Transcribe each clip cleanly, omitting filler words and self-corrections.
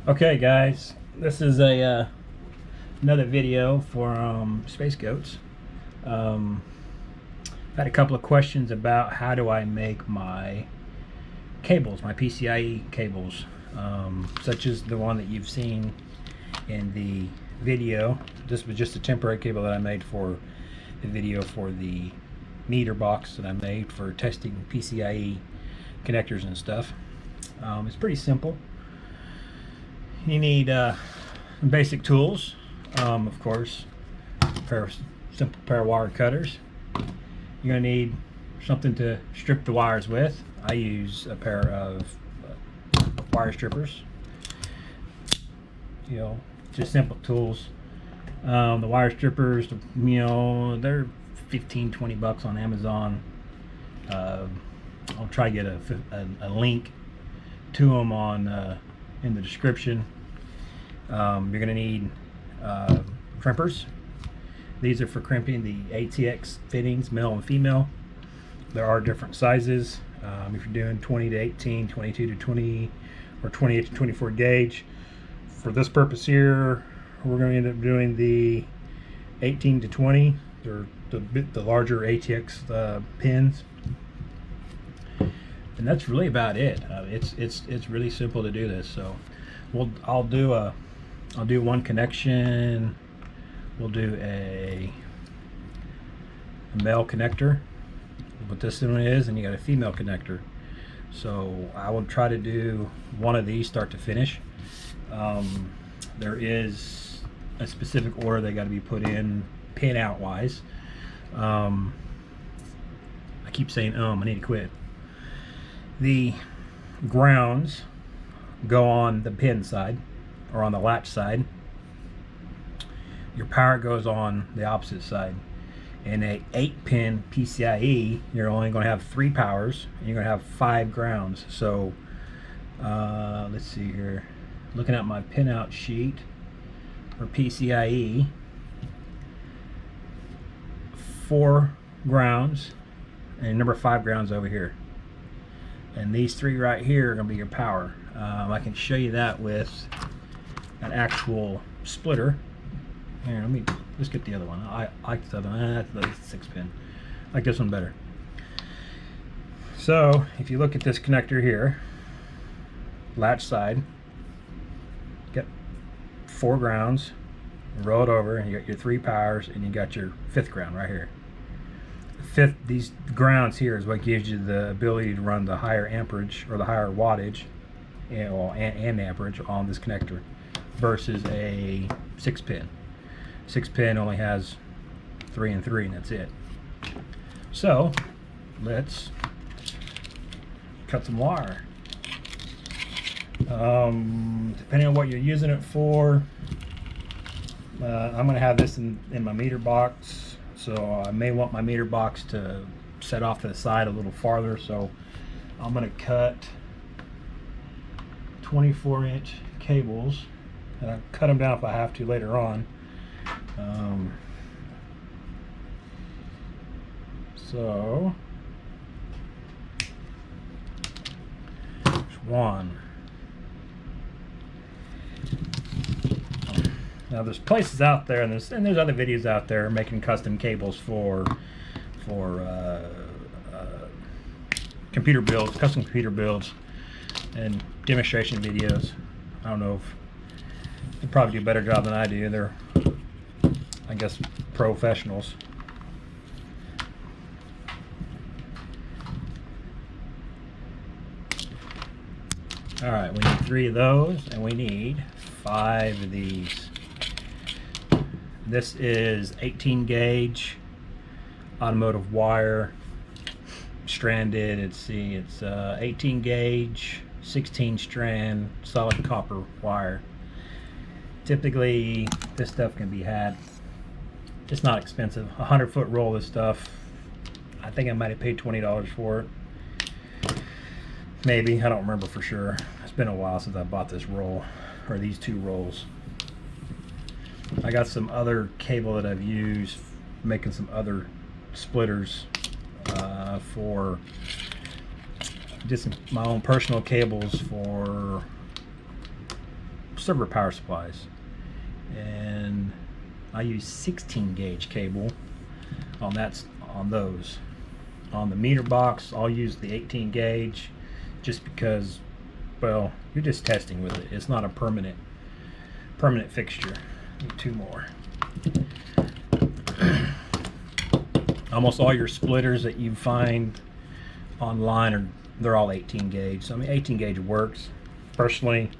Okay guys, this is a another video for Space Goats. I've had a couple of questions about how do I make my cables, my PCIe cables, such as the one that you've seen in the video. This was just a temporary cable that I made for the video for the meter box that I made for testing PCIe connectors and stuff. It's pretty simple. You need some basic tools, of course, simple pair of wire cutters. You're going to need something to strip the wires with. I use a pair of wire strippers. You know, just simple tools. The wire strippers, you know, they're 15-20 bucks on Amazon. I'll try to get a link to them on in the description. You're going to need crimpers. These are for crimping the ATX fittings, male and female. There are different sizes. If you're doing 20 to 18, 22 to 20, or 28 to 24 gauge. For this purpose here, we're going to end up doing the 18 to 20. They're the larger ATX pins. And that's really about it. It's really simple to do this. So I'll do one connection. We'll do a male connector, what this one is, and you got a female connector. So I will try to do one of these start to finish. There is a specific order they got to be put in pin out wise. I keep saying I need to quit. The grounds go on the pin side or on the latch side. Your power goes on the opposite side. In a 8-pin PCIe, you're only going to have 3 powers and you're going to have 5 grounds. So let's see here, looking at my pinout sheet for PCIe, 4 grounds and number 5 grounds over here, and these 3 right here are going to be your power. I can show you that with an actual splitter. Here, let me just get the other one. I like the other one. That's the 6-pin. I like this one better. So if you look at this connector here, latch side, get 4 grounds, roll it over, and you got your 3 powers, and you got your 5th ground right here. These grounds here is what gives you the ability to run the higher amperage or the higher wattage and amperage on this connector versus a 6-pin. 6-pin only has 3 and 3, and that's it. So let's cut some wire. Depending on what you're using it for, I'm going to have this in my meter box, so I may want my meter box to set off to the side a little farther. So I'm going to cut 24-inch cables, and I'll cut them down if I have to later on. So there's one. Now there's places out there, and there's other videos out there making custom cables for computer builds, custom computer builds, and demonstration videos. I don't know if they probably do a better job than I do. They're, I guess, professionals. Alright, we need 3 of those, and we need 5 of these. This is 18 gauge automotive wire, stranded. It's 18 gauge, 16 strand solid copper wire. Typically this stuff can be had, it's not expensive, 100-foot roll of this stuff. I think I might have paid $20 for it, maybe, I don't remember for sure. It's been a while since I bought this roll, or these 2 rolls. I got some other cable that I've used making some other splitters for just my own personal cables for server power supplies, and I use 16 gauge cable on those. On the meter box, I'll use the 18 gauge just because, well, you're just testing with it. It's not a permanent fixture. Need two more. Almost all your splitters that you find online they're all 18 gauge. So I mean, 18 gauge works. Personally,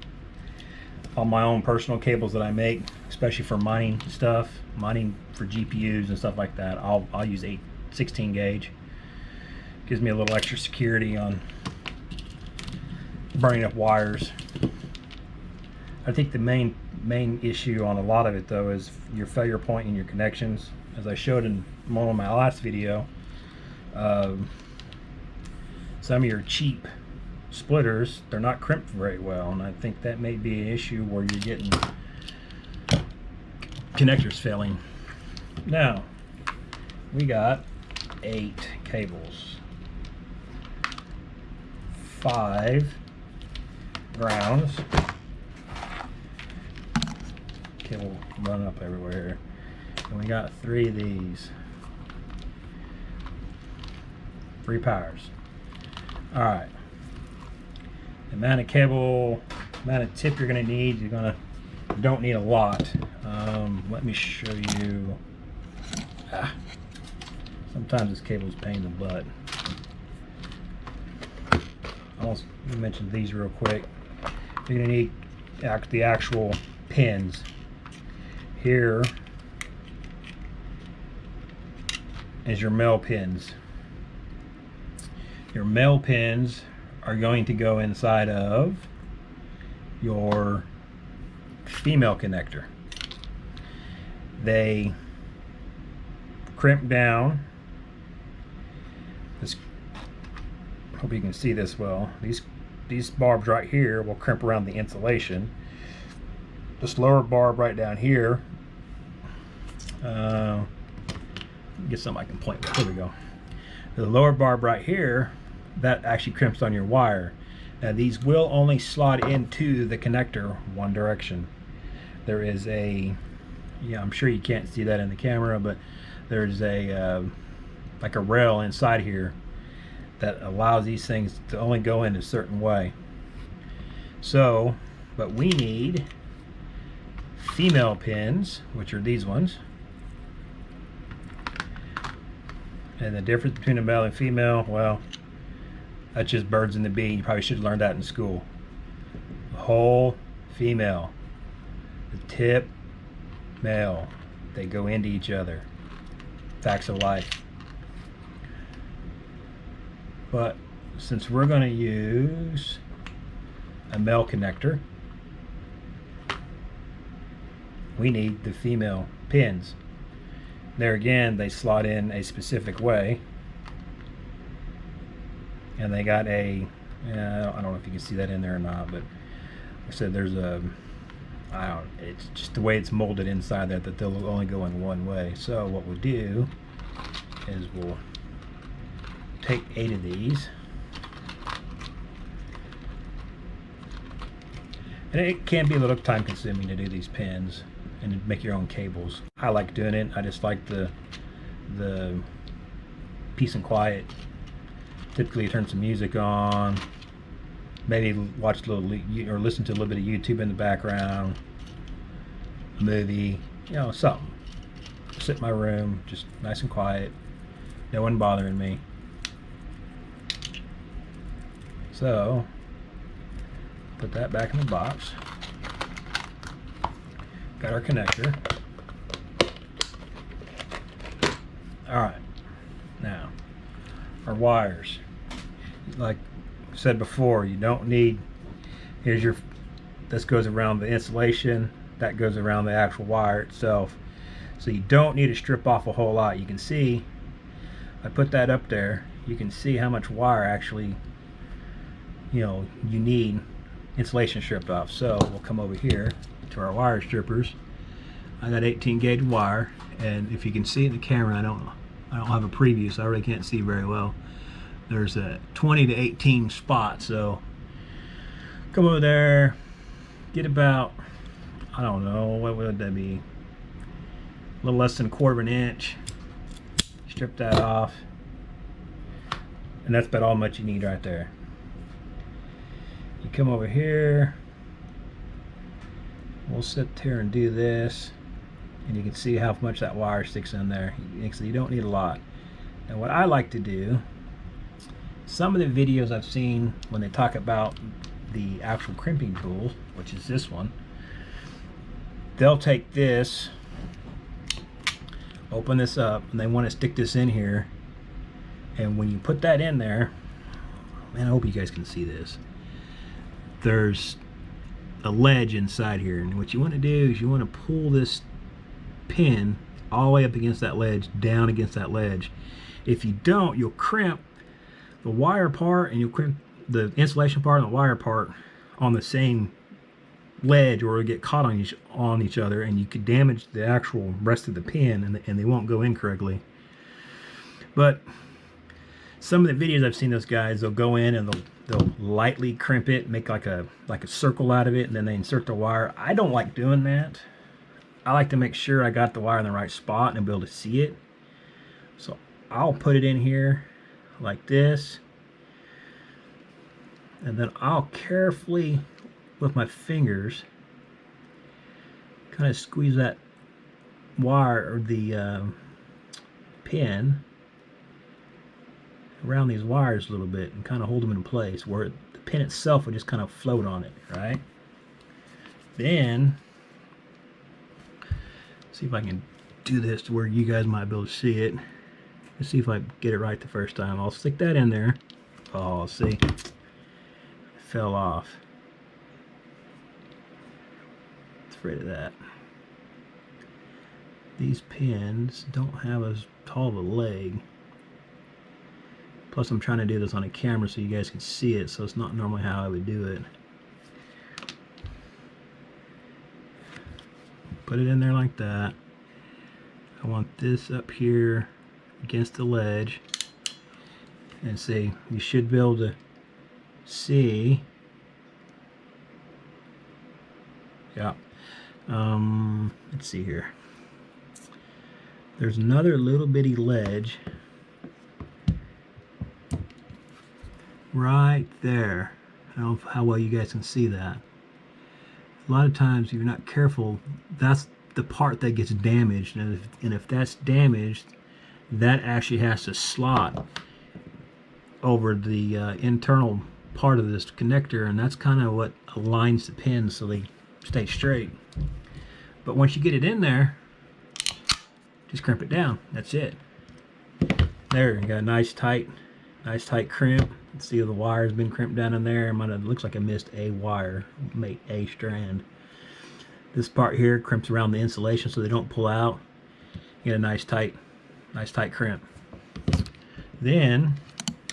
on my own personal cables that I make, especially for mining stuff, mining for GPUs and stuff like that, I'll use 16 gauge. Gives me a little extra security on burning up wires. I think the main issue on a lot of it though is your failure point in your connections. As I showed in one of my last video, some of your cheap splitters, they're not crimped very well, and I think that may be an issue where you're getting connectors failing. Now we got 8 cables, 5 grounds. Cable run up everywhere here. And we got 3 of these. 3 powers. Alright. The amount of cable, amount of tip you're going to need, you don't need a lot. Let me show you. Sometimes this cable is a pain in the butt. Let me mention these real quick. You're going to need the actual pins. Here is your male pins. Your male pins are going to go inside of your female connector. They crimp down. Hope you can see this well. These barbs right here will crimp around the insulation. This lower barb right down here, get something I can point with. Here we go. The lower barb right here, that actually crimps on your wire. Now these will only slot into the connector one direction. There is a, I'm sure you can't see that in the camera, but there's a like a rail inside here that allows these things to only go in a certain way. So, but we need female pins, which are these ones. And the difference between a male and female, well, that's just birds in the bee. You probably should have learned that in school. The whole female, the tip male, they go into each other. Facts of life. But since we're going to use a male connector, we need the female pins. There again, they slot in a specific way, and they got a, I don't know if you can see that in there or not, but like I said, there's a, it's just the way it's molded inside there that they'll only go in one way. So what we'll do is we'll take 8 of these, and it can be a little time consuming to do these pins and make your own cables. I like doing it. I just like the peace and quiet. Typically turn some music on, maybe watch a little or listen to a little bit of YouTube in the background, a movie, something. Sit in my room, just nice and quiet, no one bothering me. So put that back in the box. Got our connector. Alright, now our wires. Like I said before, you don't need, this goes around the insulation, that goes around the actual wire itself. So you don't need to strip off a whole lot. You can see, I put that up there, you can see how much wire actually, you need insulation stripped off. So we'll come over here to our wire strippers. I got 18 gauge wire, and if you can see in the camera, I don't have a preview, so I really can't see very well. There's a 20 to 18 spots. So come over there, get about I don't know, what would that be? A little less than 1/4 of an inch. Strip that off. And that's about all much you need right there. You come over here. We'll sit here and do this. And you can see how much that wire sticks in there. You don't need a lot. And what I like to do, some of the videos I've seen when they talk about the actual crimping tool, which is this one, they'll take this, open this up, and they want to stick this in here. And when you put that in there, man, I hope you guys can see this. There's a ledge inside here, and what you want to do is you want to pull this pin all the way up against that ledge, down against that ledge. If you don't, you'll crimp the wire part and you'll crimp the insulation part and the wire part on the same ledge, or it'll get caught on each other, and you could damage the actual rest of the pin, and they won't go in correctly. But some of the videos I've seen, those guys, they'll go in and they'll lightly crimp it, make like a circle out of it, and then they insert the wire. I don't like doing that. I like to make sure I got the wire in the right spot and be able to see it. So I'll put it in here like this, and then I'll carefully, with my fingers, kind of squeeze that wire or the pin around these wires a little bit and kind of hold them in place where the pin itself will just kind of float on it, right? Then, see if I can do this to where you guys might be able to see it. Let's see if I get it right the first time. I'll stick that in there. Oh, see, it fell off. Afraid of that. These pins don't have as tall of a leg. Plus I'm trying to do this on a camera so you guys can see it, so it's not normally how I would do it. Put it in there like that. I want this up here against the ledge. And see, you should be able to see. Yeah. Let's see here. There's another little bitty ledge right there. I don't know how well you guys can see that. A lot of times, if you're not careful, that's the part that gets damaged, and if that's damaged, that actually has to slot over the internal part of this connector, and that's kind of what aligns the pins so they stay straight. But once you get it in there, just crimp it down. That's it. There, you got a nice tight crimp. See the wire's been crimped down in there. It looks like I missed a wire, a strand. This part here crimps around the insulation so they don't pull out. You get a nice tight crimp. Then,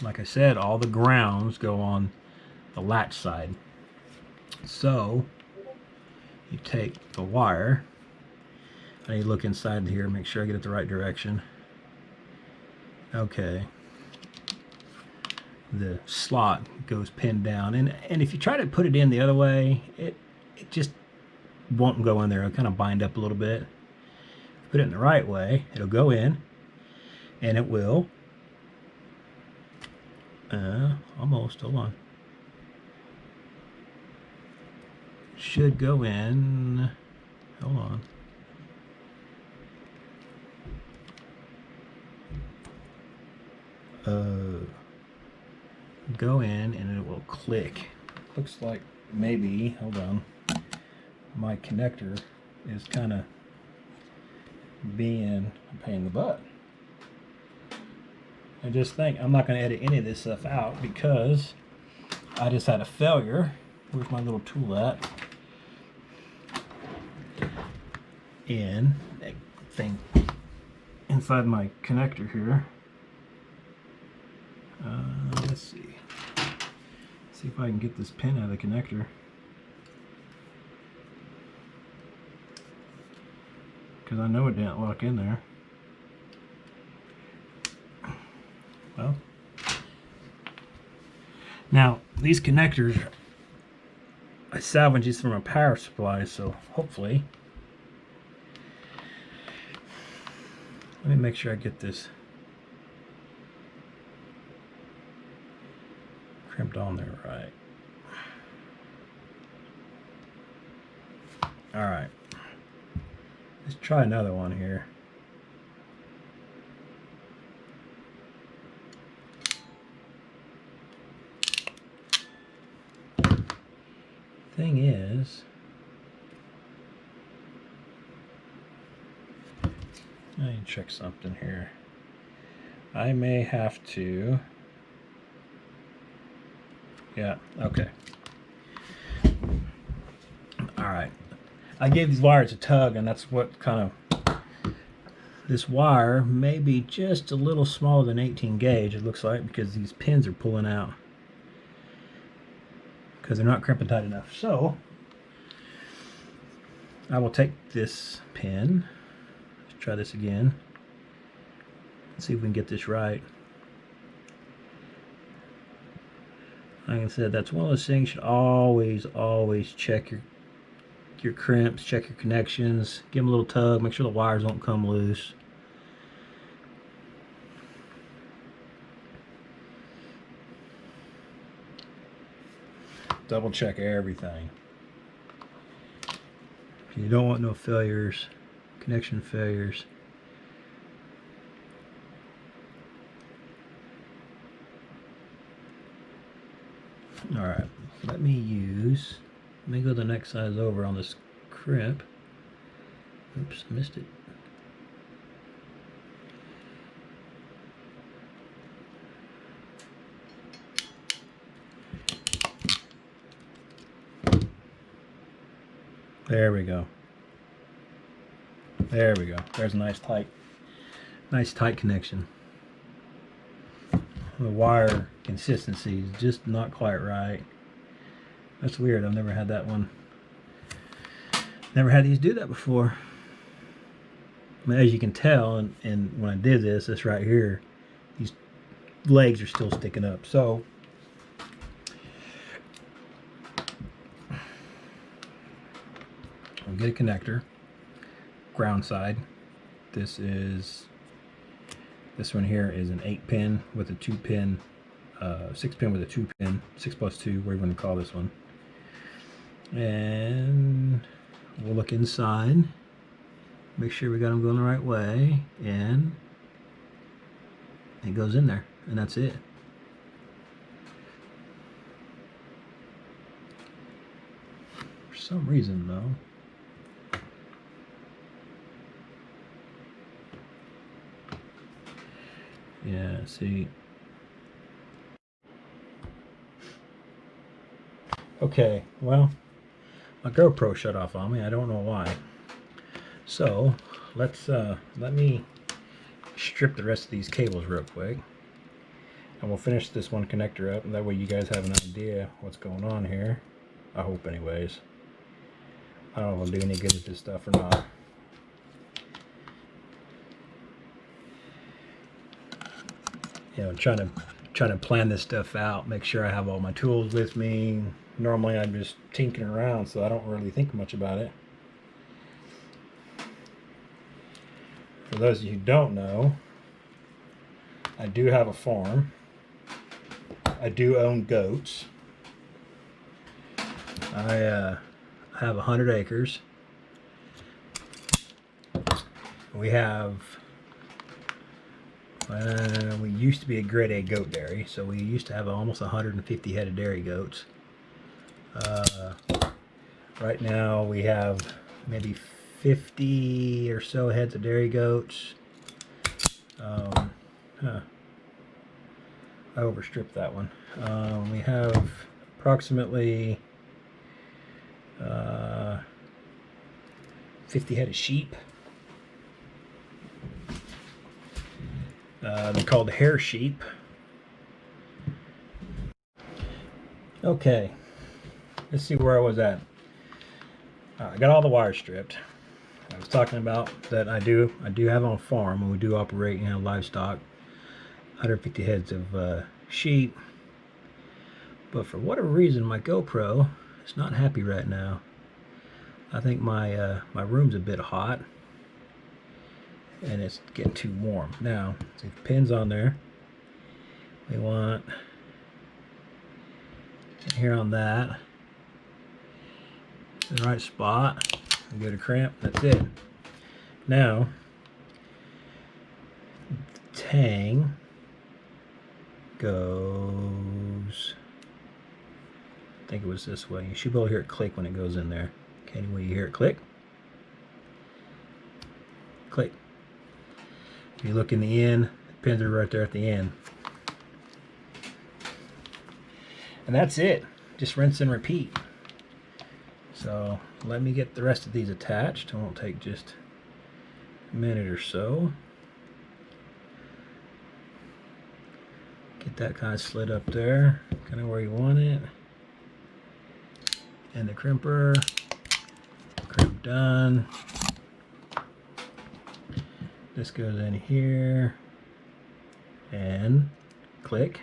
like I said, all the grounds go on the latch side. So you take the wire. I need to look inside here, make sure I get it the right direction. Okay. The slot goes pinned down, and if you try to put it in the other way, it just won't go in there. It'll kind of bind up a little bit. Put it in the right way, it'll go in, and it will almost, hold on, should go in, hold on, go in and it will click. Looks like maybe, hold on, my connector is kind of being a pain in the butt. I just think I'm not going to edit any of this stuff out because I just had a failure. Where's my little tool at? In that thing inside my connector here. Let's see. See if I can get this pin out of the connector. Because I know it didn't lock in there. Well, now these connectors I salvaged these from a power supply, so hopefully. Let me make sure I get this crimped on there right. All right, let's try another one here. Thing is, I need to check something here. I may have to, yeah, okay. All right, I gave these wires a tug, and that's what kind of, this wire may be just a little smaller than 18 gauge, it looks like, because these pins are pulling out, because they're not crimping tight enough. So I will take this pin, let's try this again, let's see if we can get this right. Like I said, that's one of those things you should always check your crimps, check your connections, give them a little tug, make sure the wires don't come loose. Double check everything. You don't want no failures, connection failures. All right, let me go the next size over on this crimp. Oops, I missed it. There we go. There we go. There's a nice tight connection. The wire consistency is just not quite right. That's weird. I've never had that one. Never had these do that before. I mean, as you can tell, and when I did this right here, these legs are still sticking up. So I'll get a connector, ground side. This one here is an 8-pin with a 2-pin, 6-pin with a 2-pin, 6+2, whatever you want to call this one. And we'll look inside, make sure we got them going the right way, and it goes in there, and that's it. For some reason though, yeah, see. Okay, well, my GoPro shut off on me. I don't know why. So let me strip the rest of these cables real quick, and we'll finish this one connector up, and that way you guys have an idea what's going on here. I hope, anyways. I don't know if I'll do any good with this stuff or not. You know, trying to plan this stuff out, make sure I have all my tools with me. Normally I'm just tinkering around, so I don't really think much about it. For those of you who don't know, I do have a farm. I do own goats. I have 100 acres. We have we used to be a grade A goat dairy, so we used to have almost 150 head of dairy goats. Right now we have maybe 50 or so heads of dairy goats. I overstripped that one. We have approximately 50 head of sheep. They're called hair sheep. Okay, let's see where I was at. I got all the wires stripped. I was talking about that I do have on a farm, and we do operate, you know, livestock, 150 heads of sheep. But for whatever reason, my GoPro It's not happy right now. I think my my room's a bit hot and it's getting too warm. Now, see the pins on there. We want here on that the right spot. We go to crimp. That's it. Now, tang goes. I think it was this way. You should be able to hear it click when it goes in there. Okay, when you hear it click, click. If you look in the end, the pins are right there at the end. And that's it. Just rinse and repeat. So let me get the rest of these attached. It won't take just a minute or so. Get that kind of slid up there, kind of where you want it. And the crimper, crimp done. This goes in here and click.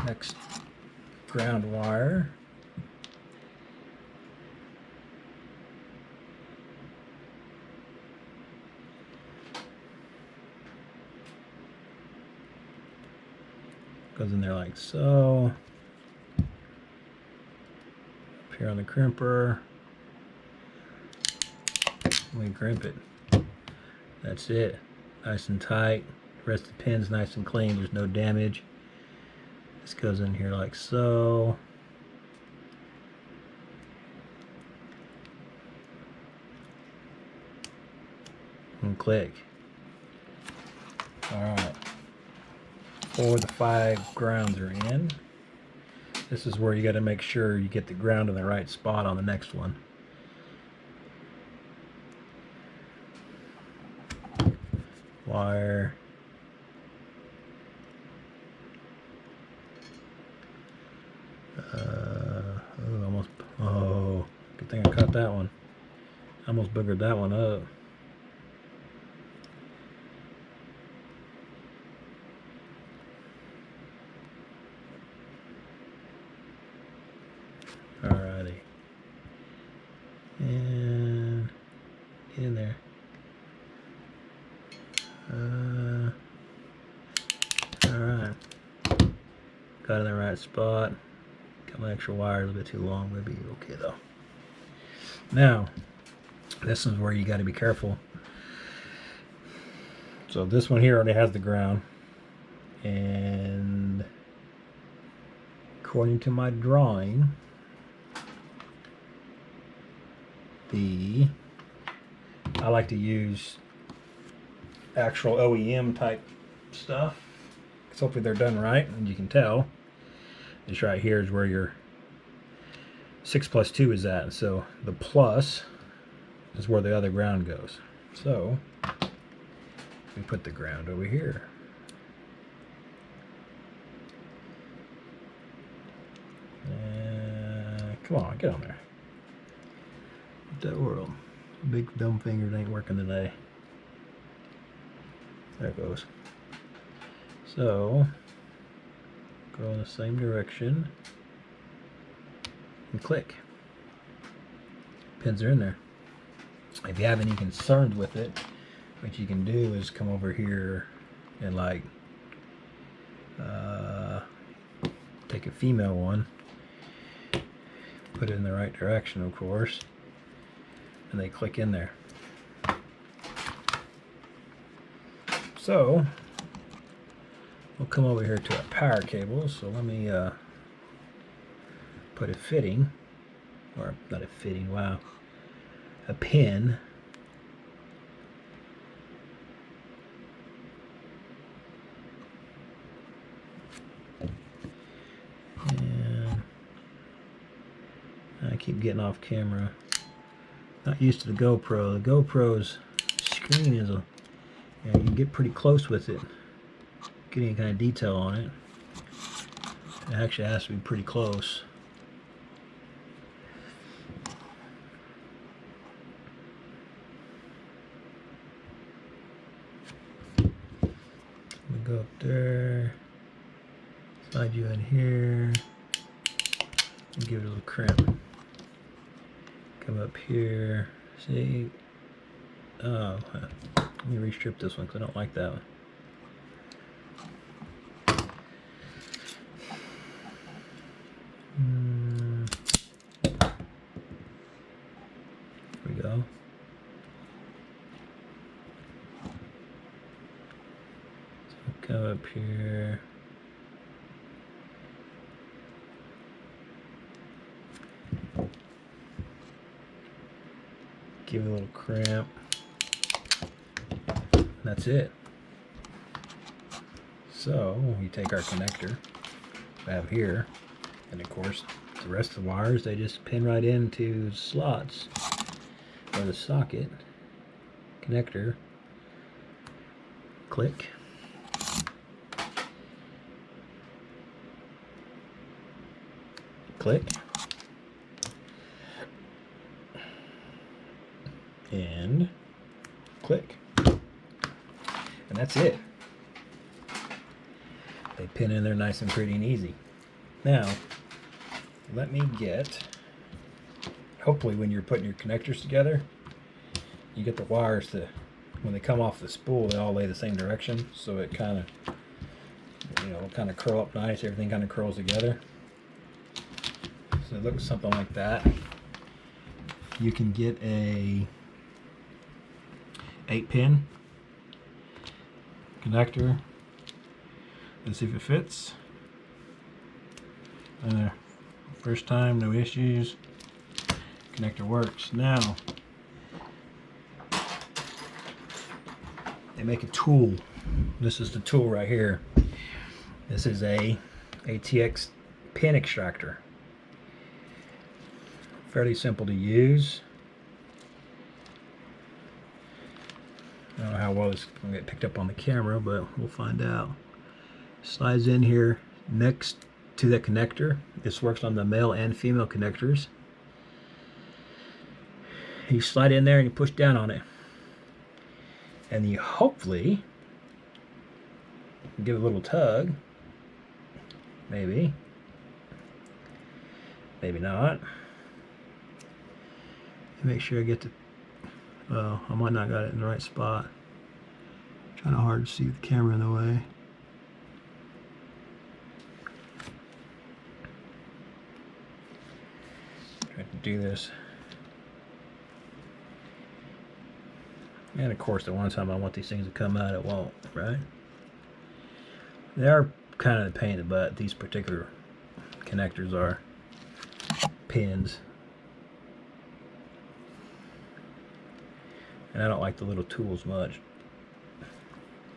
Next ground wire. Goes in there like so. Up here on the crimper. We crimp it. That's it. Nice and tight. The rest of the pin's nice and clean. There's no damage. This goes in here like so. And click. Alright. 4 of the 5 grounds are in. This is where you got to make sure you get the ground in the right spot on the next one. Wire. Oh, good thing I cut that one. Almost boogered that one up. Alrighty. And get in there. Alright. Got in the right spot. Got my extra wire a little bit too long. We'll be okay though. Now, this is where you got to be careful. So this one here already has the ground. And according to my drawing, I like to use actual OEM type stuff. So hopefully they're done right, and you can tell. This right here is where your 6 plus 2 is at. So the plus is where the other ground goes. So we put the ground over here. Come on, get on there. What that world? Big dumb fingers ain't working today. There it goes. So go in the same direction and click. Pins are in there. If you have any concerns with it, what you can do is come over here and like take a female one, put it in the right direction, of course, and they click in there. So we'll come over here to our power cable. So let me put a fitting, or not a fitting, wow, a pin and I keep getting off camera. Not used to the GoPro. The GoPro's screen is a, you know, you can get pretty close with it, get any kind of detail on it. It actually has to be pretty close. We go up there. Slide you in here and give it a little crimp. Come up here. See? Oh, let me restrip this one because I don't like that one. There we go. So come up here. Give it a little crimp. That's it. So we take our connector we have here, and of course the rest of the wires, they just pin right into slots or the socket. Connector, click, click, and click, and that's it. They pin in there nice and pretty and easy. Now let me get, hopefully when you're putting your connectors together, you get the wires to, when they come off the spool, they all lay the same direction, so it kind of, you know, kind of curl up nice. Everything kind of curls together. So it looks something like that. You can get a 8-pin connector. Let's see if it fits. First time, no issues. Connector works. Now they make a tool. This is the tool right here. This is a ATX pin extractor. Fairly simple to use. I don't know how well it's going to get picked up on the camera, but we'll find out. Slides in here next to the connector. This works on the male and female connectors. You slide in there and you push down on it, and you hopefully give it a little tug. Maybe not. Make sure I get the, well, I might not got it in the right spot. Trying hard to see the camera in the way. Try to do this. And of course, the one time I want these things to come out, it won't, right? They are kind of a pain in the butt. These particular connectors are pins. And I don't like the little tools much.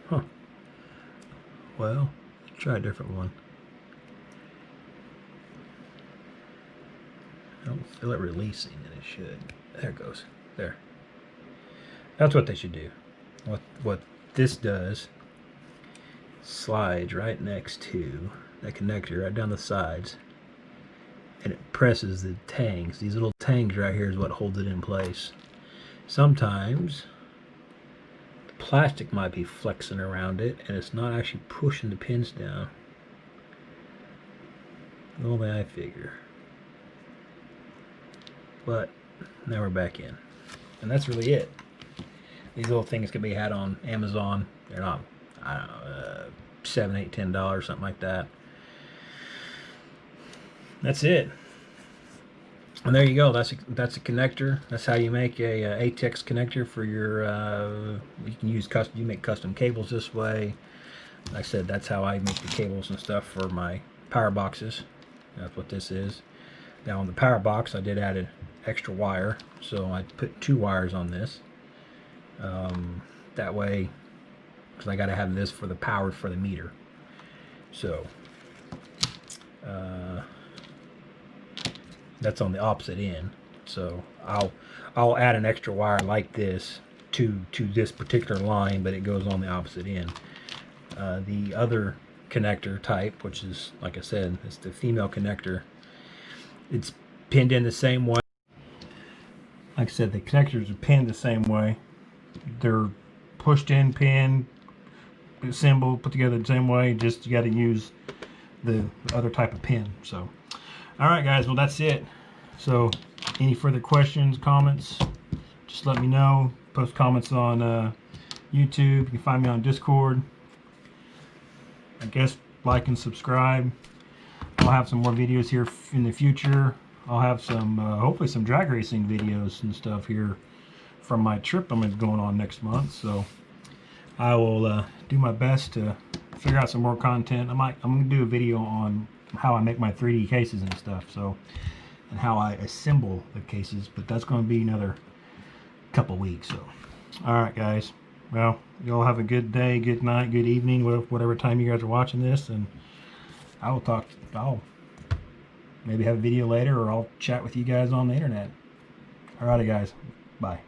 Huh. Well, let's try a different one. I don't feel it releasing, and it should. There it goes. There. That's what they should do. What this does, slides right next to that connector, right down the sides, and it presses the tangs. These little tangs right here is what holds it in place. Sometimes the plastic might be flexing around it, and it's not actually pushing the pins down. Only I figure. But now we're back in, and that's really it. These little things can be had on Amazon. They're not, I don't know, $7, $8, $10, something like that. That's it. And there you go. That's a connector. That's how you make a ATX connector for your. You can use custom. You make custom cables this way. Like I said, that's how I make the cables and stuff for my power boxes. That's what this is. Now on the power box, I did add an extra wire, so I put 2 wires on this. That way, because I got to have this for the power for the meter. So that's on the opposite end. So I'll add an extra wire like this to this particular line, but it goes on the opposite end. The other connector type, which is, like I said, it's the female connector. It's pinned in the same way. Like I said, the connectors are pinned the same way. They're pushed in, pinned, assembled, put together the same way. Just you got to use the other type of pin. So, all right, guys. Well, that's it. So, any further questions, comments, just let me know. Post comments on YouTube. You can find me on Discord. I guess like and subscribe. I'll have some more videos here in the future. I'll have some, hopefully some drag racing videos and stuff here from my trip I'm going on next month. So I will do my best to figure out some more content. I'm going to do a video on how I make my 3D cases and stuff. So, and how I assemble the cases, but that's going to be another couple weeks. So, all right, guys. Well, you all have a good day, good night, good evening, whatever time you guys are watching this, and I'll maybe have a video later, or I'll chat with you guys on the internet. Alrighty, guys. Bye.